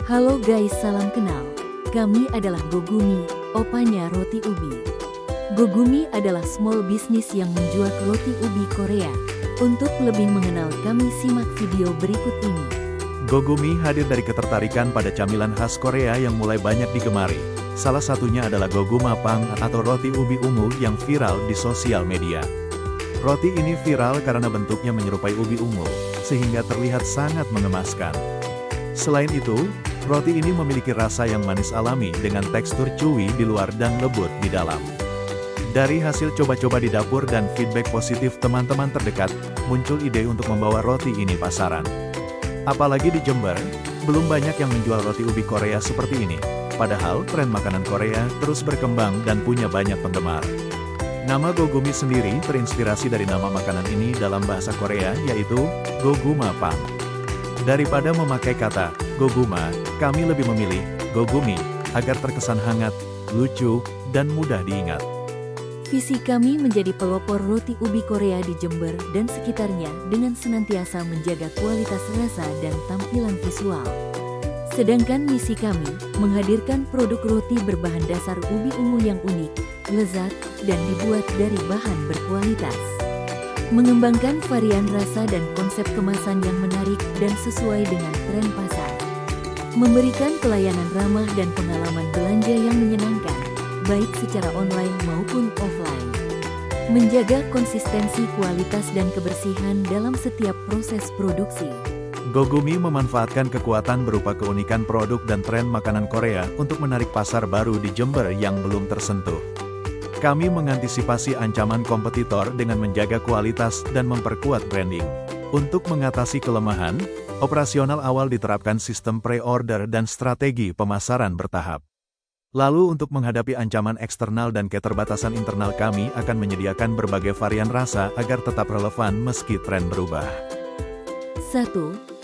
Halo guys, salam kenal. Kami adalah Gogumi, opanya roti ubi. Gogumi adalah small business yang menjual roti ubi Korea. Untuk lebih mengenal kami, simak video berikut ini. Gogumi hadir dari ketertarikan pada camilan khas Korea yang mulai banyak digemari. Salah satunya adalah Gogumapang atau roti ubi ungu yang viral di sosial media. Roti ini viral karena bentuknya menyerupai ubi ungu, sehingga terlihat sangat mengemaskan. Selain itu, roti ini memiliki rasa yang manis alami dengan tekstur chewy di luar dan lembut di dalam. Dari hasil coba-coba di dapur dan feedback positif teman-teman terdekat, muncul ide untuk membawa roti ini pasaran. Apalagi di Jember, belum banyak yang menjual roti ubi Korea seperti ini. Padahal tren makanan Korea terus berkembang dan punya banyak penggemar. Nama Gogumi sendiri terinspirasi dari nama makanan ini dalam bahasa Korea, yaitu Gogumapang. Daripada memakai kata Goguma, kami lebih memilih Gogumi agar terkesan hangat, lucu, dan mudah diingat. Visi kami menjadi pelopor roti ubi Korea di Jember dan sekitarnya dengan senantiasa menjaga kualitas rasa dan tampilan visual. Sedangkan misi kami menghadirkan produk roti berbahan dasar ubi ungu yang unik, lezat, dan dibuat dari bahan berkualitas. Mengembangkan varian rasa dan konsep kemasan yang menarik dan sesuai dengan tren pasar. Memberikan pelayanan ramah dan pengalaman belanja yang menyenangkan, baik secara online maupun offline. Menjaga konsistensi kualitas dan kebersihan dalam setiap proses produksi. Gogumi memanfaatkan kekuatan berupa keunikan produk dan tren makanan Korea untuk menarik pasar baru di Jember yang belum tersentuh. Kami mengantisipasi ancaman kompetitor dengan menjaga kualitas dan memperkuat branding. Untuk mengatasi kelemahan, operasional awal diterapkan sistem pre-order dan strategi pemasaran bertahap. Lalu untuk menghadapi ancaman eksternal dan keterbatasan internal, kami akan menyediakan berbagai varian rasa agar tetap relevan meski tren berubah. 1.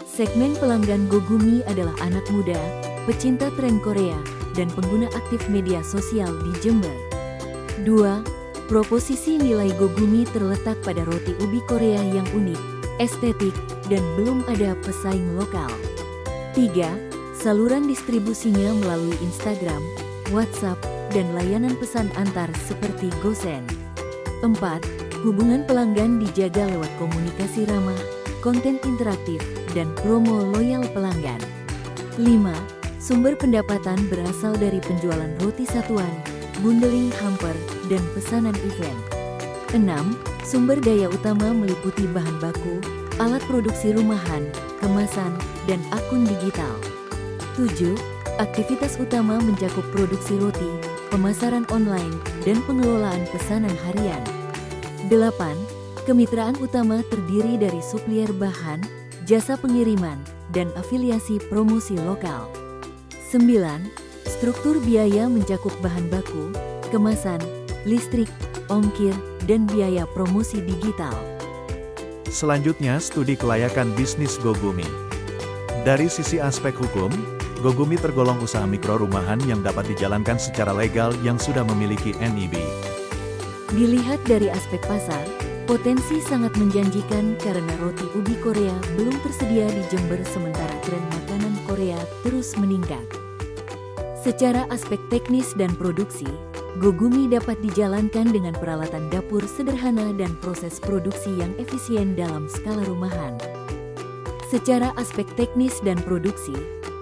Segmen pelanggan Gogumi adalah anak muda, pecinta tren Korea, dan pengguna aktif media sosial di Jember. 2. Proposisi nilai Gogumi terletak pada roti ubi Korea yang unik, estetik, dan belum ada pesaing lokal. 3. Saluran distribusinya melalui Instagram, WhatsApp, dan layanan pesan antar seperti GoSend. 4. Hubungan pelanggan dijaga lewat komunikasi ramah, konten interaktif, dan promo loyal pelanggan. 5. Sumber pendapatan berasal dari penjualan roti satuan, bundling hamper, dan pesanan event. 6. Sumber daya utama meliputi bahan baku, alat produksi rumahan, kemasan, dan akun digital. 7. Aktivitas utama mencakup produksi roti, pemasaran online, dan pengelolaan pesanan harian. 8. Kemitraan utama terdiri dari suplier bahan, jasa pengiriman, dan afiliasi promosi lokal. 9. Struktur biaya mencakup bahan baku, kemasan, listrik, ongkir, dan biaya promosi digital. Selanjutnya, studi kelayakan bisnis Gogumi. Dari sisi aspek hukum, Gogumi tergolong usaha mikro rumahan yang dapat dijalankan secara legal yang sudah memiliki NIB. Dilihat dari aspek pasar, potensi sangat menjanjikan karena roti ubi Korea belum tersedia di Jember sementara tren makanan Korea terus meningkat. Secara aspek teknis dan produksi, Gogumi dapat dijalankan dengan peralatan dapur sederhana dan proses produksi yang efisien dalam skala rumahan. Secara aspek teknis dan produksi,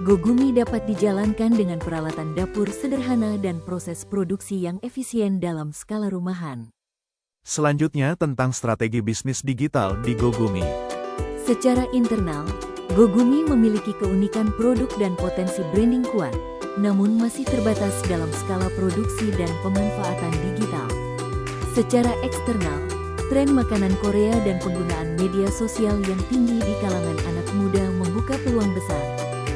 Gogumi dapat dijalankan dengan peralatan dapur sederhana dan proses produksi yang efisien dalam skala rumahan. Selanjutnya tentang strategi bisnis digital di Gogumi. Secara internal, Gogumi memiliki keunikan produk dan potensi branding kuat, namun masih terbatas dalam skala produksi dan pemanfaatan digital. Secara eksternal, tren makanan Korea dan penggunaan media sosial yang tinggi di kalangan anak muda membuka peluang besar,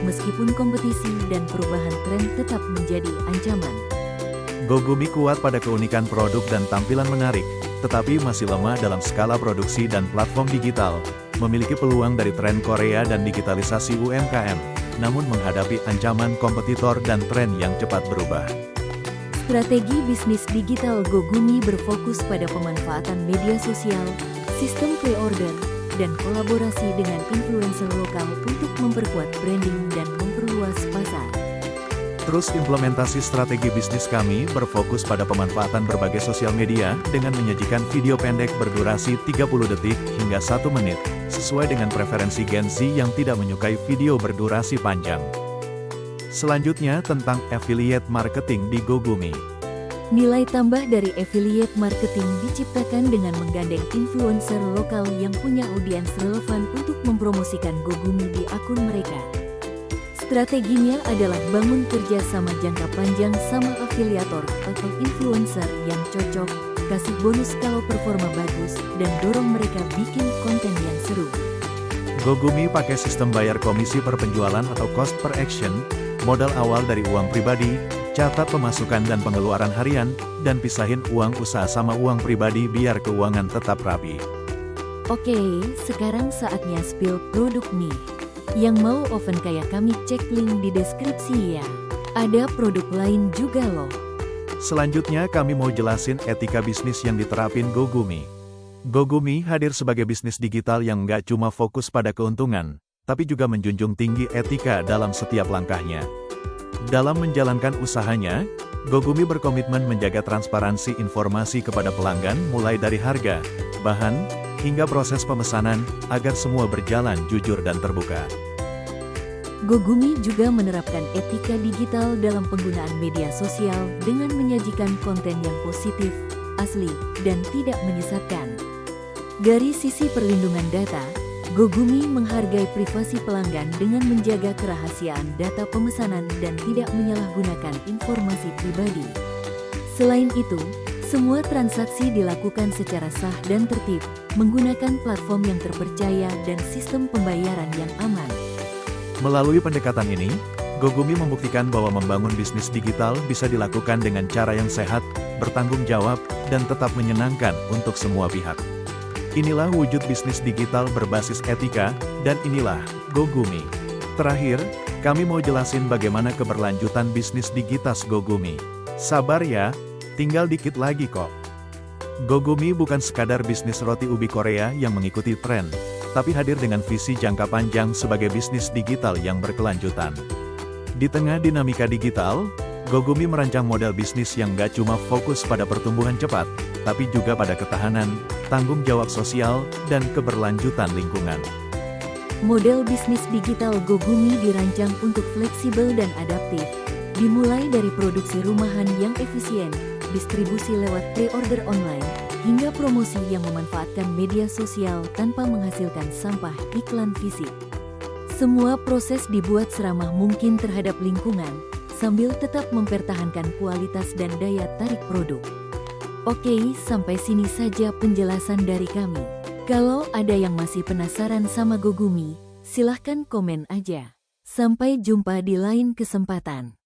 meskipun kompetisi dan perubahan tren tetap menjadi ancaman. Gogumi kuat pada keunikan produk dan tampilan menarik, tetapi masih lemah dalam skala produksi dan platform digital, memiliki peluang dari tren Korea dan digitalisasi UMKM, namun menghadapi ancaman kompetitor dan tren yang cepat berubah. Strategi bisnis digital Gogumi berfokus pada pemanfaatan media sosial, sistem pre-order, dan kolaborasi dengan influencer lokal untuk memperkuat branding dan memperluas pasar. Terus implementasi strategi bisnis kami berfokus pada pemanfaatan berbagai sosial media dengan menyajikan video pendek berdurasi 30 detik hingga 1 menit, sesuai dengan preferensi Gen Z yang tidak menyukai video berdurasi panjang. Selanjutnya tentang affiliate marketing di GoGumi. Nilai tambah dari affiliate marketing diciptakan dengan menggandeng influencer lokal yang punya audiens relevan untuk mempromosikan GoGumi di akun mereka. Strateginya adalah bangun kerjasama jangka panjang sama afiliator atau influencer yang cocok, kasih bonus kalau performa bagus, dan dorong mereka bikin konten yang seru. GoGumi pakai sistem bayar komisi per penjualan atau cost per action, modal awal dari uang pribadi, catat pemasukan dan pengeluaran harian, dan pisahin uang usaha sama uang pribadi biar keuangan tetap rapi. Oke, sekarang saatnya spill produk nih. Yang mau oven kayak kami cek link di deskripsi ya. Ada produk lain juga loh. Selanjutnya kami mau jelasin etika bisnis yang diterapin GoGumi. GoGumi hadir sebagai bisnis digital yang nggak cuma fokus pada keuntungan, tapi juga menjunjung tinggi etika dalam setiap langkahnya. Dalam menjalankan usahanya, GoGumi berkomitmen menjaga transparansi informasi kepada pelanggan mulai dari harga, bahan, hingga proses pemesanan, agar semua berjalan jujur dan terbuka. GoGumi juga menerapkan etika digital dalam penggunaan media sosial dengan menyajikan konten yang positif, asli, dan tidak menyesatkan. Dari sisi perlindungan data, GoGumi menghargai privasi pelanggan dengan menjaga kerahasiaan data pemesanan dan tidak menyalahgunakan informasi pribadi. Selain itu, semua transaksi dilakukan secara sah dan tertib, menggunakan platform yang terpercaya dan sistem pembayaran yang aman. Melalui pendekatan ini, GoGumi membuktikan bahwa membangun bisnis digital bisa dilakukan dengan cara yang sehat, bertanggung jawab, dan tetap menyenangkan untuk semua pihak. Inilah wujud bisnis digital berbasis etika, dan inilah GoGumi. Terakhir, kami mau jelasin bagaimana keberlanjutan bisnis digital GoGumi. Sabar ya, tinggal dikit lagi kok. GoGumi bukan sekadar bisnis roti ubi Korea yang mengikuti tren, tapi hadir dengan visi jangka panjang sebagai bisnis digital yang berkelanjutan. Di tengah dinamika digital, GoGumi merancang model bisnis yang gak cuma fokus pada pertumbuhan cepat, tapi juga pada ketahanan, tanggung jawab sosial, dan keberlanjutan lingkungan. Model bisnis digital GoGumi dirancang untuk fleksibel dan adaptif, dimulai dari produksi rumahan yang efisien, distribusi lewat pre-order online, hingga promosi yang memanfaatkan media sosial tanpa menghasilkan sampah iklan fisik. Semua proses dibuat seramah mungkin terhadap lingkungan, sambil tetap mempertahankan kualitas dan daya tarik produk. Oke, sampai sini saja penjelasan dari kami. Kalau ada yang masih penasaran sama GoGumi, silahkan komen aja. Sampai jumpa di lain kesempatan.